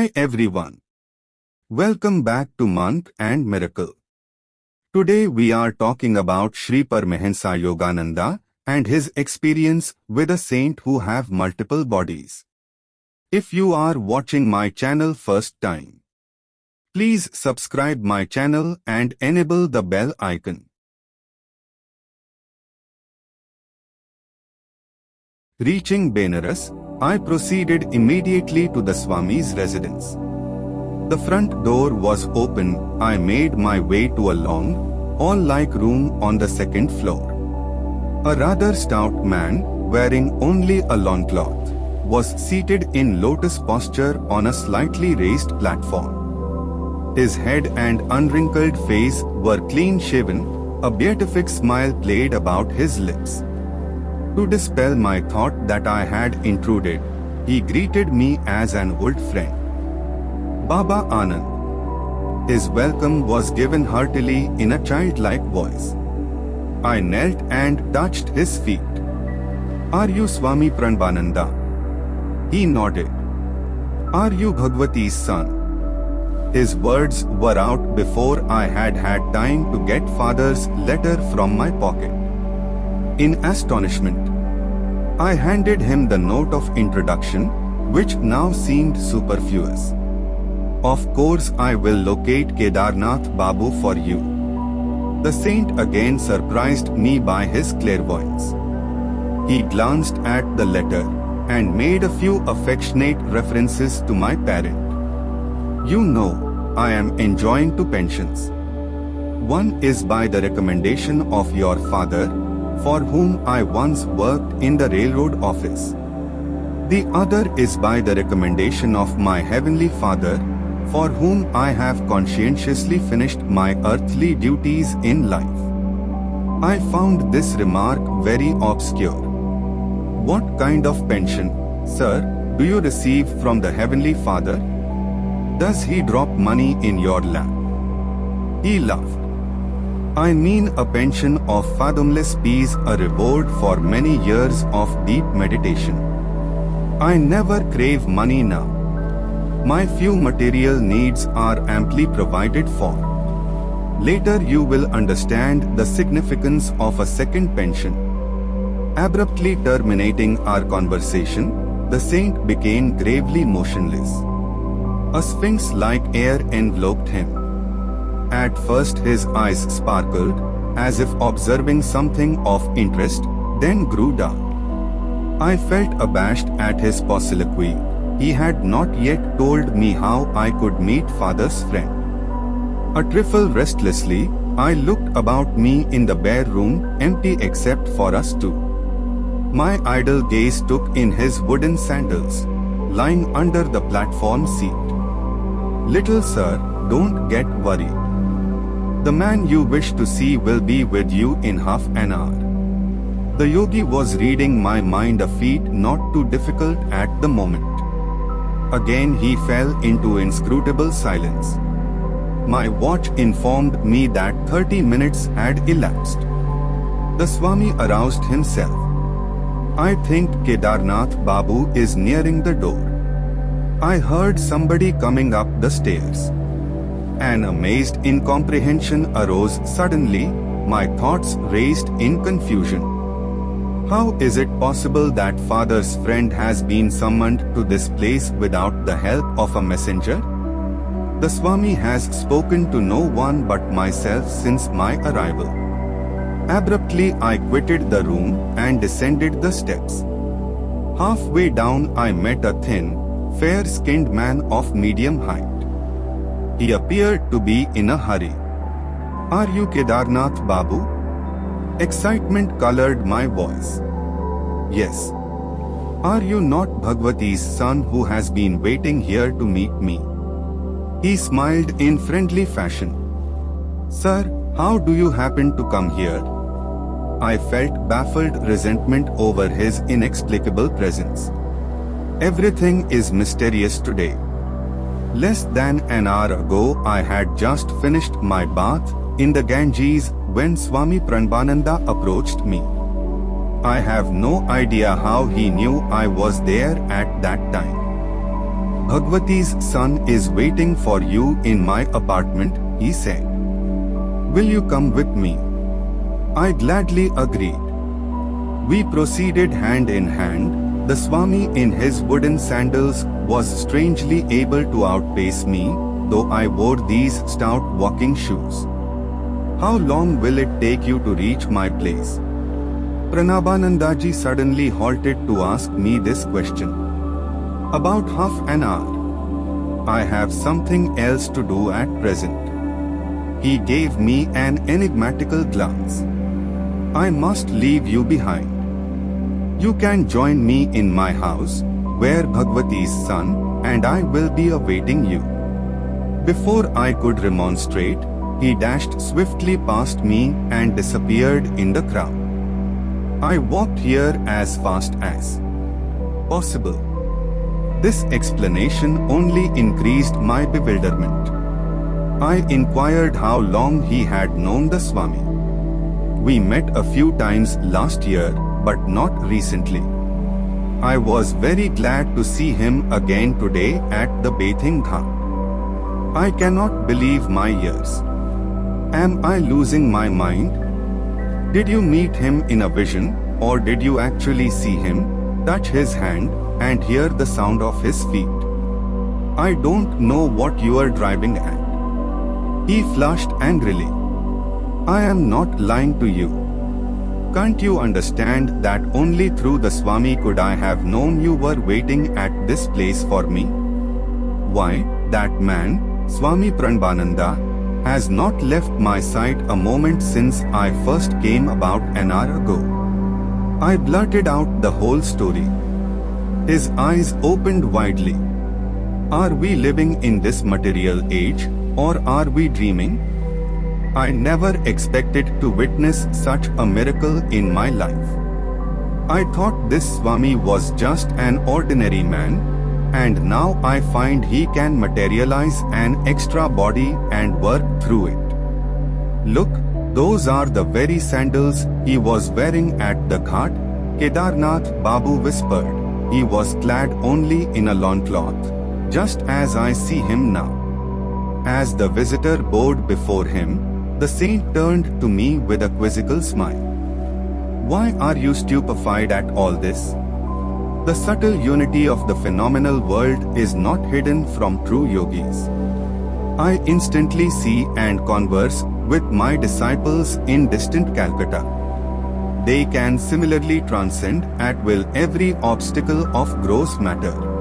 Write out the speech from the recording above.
Hi everyone. Welcome back to Monk and Miracle. Today we are talking about Sri Paramahansa Yogananda and his experience with a saint who have multiple bodies. If you are watching my channel first time, please subscribe my channel and enable the bell icon. Reaching Benares, I proceeded immediately to the Swami's residence. The front door was open. I made my way to a long, hall-like room on the second floor. A rather stout man, wearing only a loincloth, was seated in lotus posture on a slightly raised platform. His head and unwrinkled face were clean-shaven. A beatific smile played about his lips. To dispel my thought that I had intruded, he greeted me as an old friend. Baba Anand. His welcome was given heartily in a childlike voice. I knelt and touched his feet. Are you Swami Pranabananda? He nodded. Are you Bhagwati's son? His words were out before I had had time to get father's letter from my pocket. In astonishment, I handed him the note of introduction, which now seemed superfluous. Of course I will locate Kedarnath Babu for you. The saint again surprised me by his clairvoyance. He glanced at the letter and made a few affectionate references to my parent. You know, I am enjoying two pensions. One is by the recommendation of your father, for whom I once worked in the railroad office. The other is by the recommendation of my heavenly Father, for whom I have conscientiously finished my earthly duties in life. I found this remark very obscure. What kind of pension, sir, do you receive from the heavenly Father? Does he drop money in your lap? He laughed. I mean a pension of fathomless peace, a reward for many years of deep meditation. I never crave money now. My few material needs are amply provided for. Later you will understand the significance of a second pension. Abruptly terminating our conversation, the saint became gravely motionless. A sphinx-like air enveloped him. At first his eyes sparkled, as if observing something of interest, then grew dark. I felt abashed at his soliloquy. He had not yet told me how I could meet father's friend. A trifle restlessly, I looked about me in the bare room, empty except for us two. My idle gaze took in his wooden sandals, lying under the platform seat. Little sir, don't get worried. The man you wish to see will be with you in half an hour. The yogi was reading my mind, a feat not too difficult at the moment. Again he fell into inscrutable silence. My watch informed me that 30 minutes had elapsed. The Swami aroused himself. I think Kedarnath Babu is nearing the door. I heard somebody coming up the stairs. An amazed incomprehension arose suddenly. My thoughts raced in confusion. How is it possible that father's friend has been summoned to this place without the help of a messenger? The Swami has spoken to no one but myself since my arrival. Abruptly I quitted the room and descended the steps. Halfway down I met a thin, fair-skinned man of medium height. He appeared to be in a hurry. Are you Kedarnath Babu? Excitement colored my voice. Yes. Are you not Bhagwati's son who has been waiting here to meet me? He smiled in friendly fashion. Sir, how do you happen to come here? I felt baffled resentment over his inexplicable presence. Everything is mysterious today. Less than an hour ago I had just finished my bath in the Ganges when Swami Pranabananda approached me. I have no idea how he knew I was there at that time. Bhagwati's son is waiting for you in my apartment, he said. Will you come with me? I gladly agreed. We proceeded hand in hand. The Swami in his wooden sandals was strangely able to outpace me, though I wore these stout walking shoes. How long will it take you to reach my place? Pranabanandaji suddenly halted to ask me this question. About half an hour. I have something else to do at present. He gave me an enigmatical glance. I must leave you behind. You can join me in my house, where Bhagwati's son and I will be awaiting you. Before I could remonstrate, he dashed swiftly past me and disappeared in the crowd. I walked here as fast as possible. This explanation only increased my bewilderment. I inquired how long he had known the Swami. We met a few times last year, but not recently. I was very glad to see him again today at the bathing ghat. I cannot believe my ears. Am I losing my mind? Did you meet him in a vision, or did you actually see him, touch his hand, and hear the sound of his feet? I don't know what you are driving at. He flushed angrily. I am not lying to you. Can't you understand that only through the Swami could I have known you were waiting at this place for me? Why, that man, Swami Pranabananda, has not left my sight a moment since I first came about an hour ago. I blurted out the whole story. His eyes opened widely. Are we living in this material age, or are we dreaming? I never expected to witness such a miracle in my life. I thought this Swami was just an ordinary man, and now I find he can materialize an extra body and work through it. Look, those are the very sandals he was wearing at the ghat, Kedarnath Babu whispered. He was clad only in a loincloth, just as I see him now. As the visitor bowed before him, the saint turned to me with a quizzical smile. Why are you stupefied at all this? The subtle unity of the phenomenal world is not hidden from true yogis. I instantly see and converse with my disciples in distant Calcutta. They can similarly transcend at will every obstacle of gross matter.